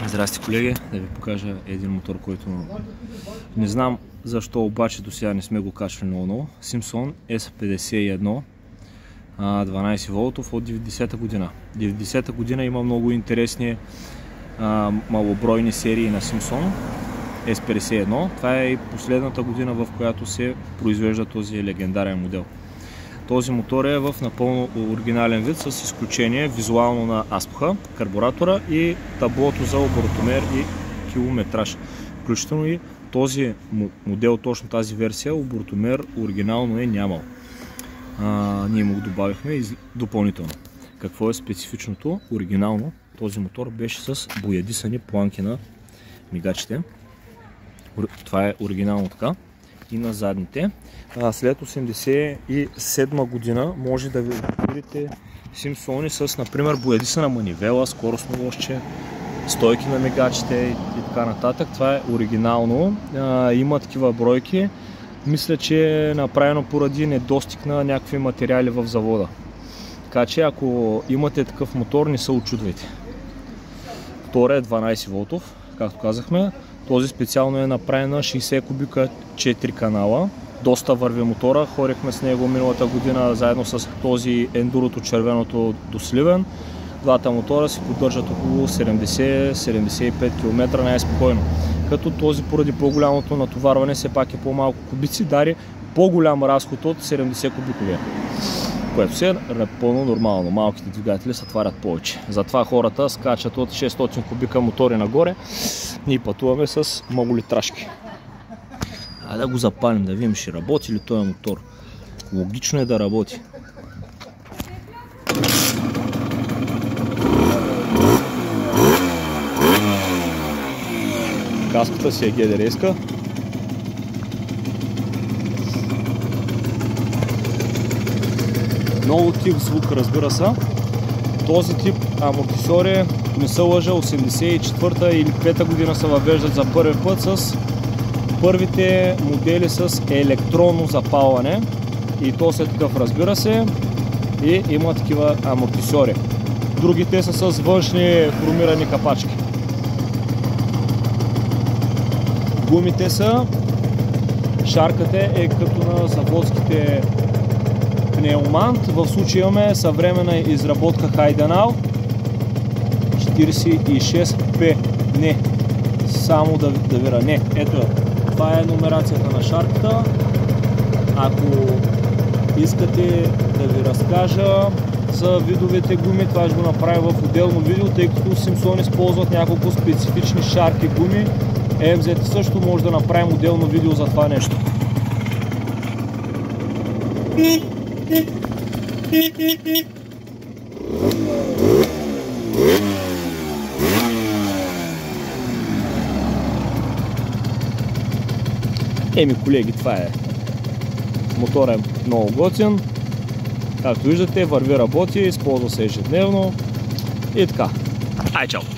Здрасти, колеги! Да ви покажа един мотор, който не знам защо обаче до сега не сме го качвали много. Simpson S51 12 волтов от 90-та година. 90-та година има много интересни малобройни серии на Simpson S51. Това е и последната година, в която се произвежда този легендарен модел. Този мотор е в напълно оригинален вид, с изключение визуално на аспуха, карбуратора и таблото за оборотомер и километраж. Включително и този модел, точно тази версия, оборотомер оригинално е нямал. Ние му го добавихме допълнително. Какво е специфичното? Оригинално този мотор беше с боядисани планки на мигачите. Това е оригинално така. И на задните. След 1987 година може да видите Simpson с, например, боядисана манивела, скоростно лъжче, стойки на мигачите и така нататък. Това е оригинално. Има такива бройки. Мисля, че е направено поради недостиг на някакви материали в завода. Така че ако имате такъв мотор, не се очудвайте. Втория е 12 волтов, както казахме. Този специално е направен на 60 кубика 4 канала. Доста върви мотора. Ходихме с него миналата година заедно с този ендурото червеното до Сливен. Двата мотора си поддържат около 70-75 км най-спокойно. Като този поради по-голямото натоварване все пак е по-малко кубици, дари по-голям разход от 70 кубиковия. Което се е напълно нормално. Малките двигатели се тварят повече. Затова хората скачат от 600 кубика мотори нагоре. Ние пътуваме с много литрашки. Да го запалим, да видим ще работи ли този мотор. Логично е да работи. Каската си е GDR-ска. Много тип звук, разбира се. Този тип амортисьори, не се лъжа, 84-та или 5-та година се въвеждат за първи път с първите модели с електронно запалване. И то се такъв, разбира се, и има такива амортисьори. Другите са с външни хромирани капачки. Гумите са, шарката е като на заводските пнеумант. В случая имаме съвременна изработка Хайденал 46P. Не, само да вира. Не, ето, това е номерацията на шарката. Ако искате да ви разкажа за видовете гуми, това ще го направя в отделно видео, тъй като Simpson използват няколко специфични шарки гуми. MZ също може да направим отделно видео за това нещо. Колеги, това е. Моторът е много готин. Както виждате, върви, работи, използва се ежедневно и така. Чао!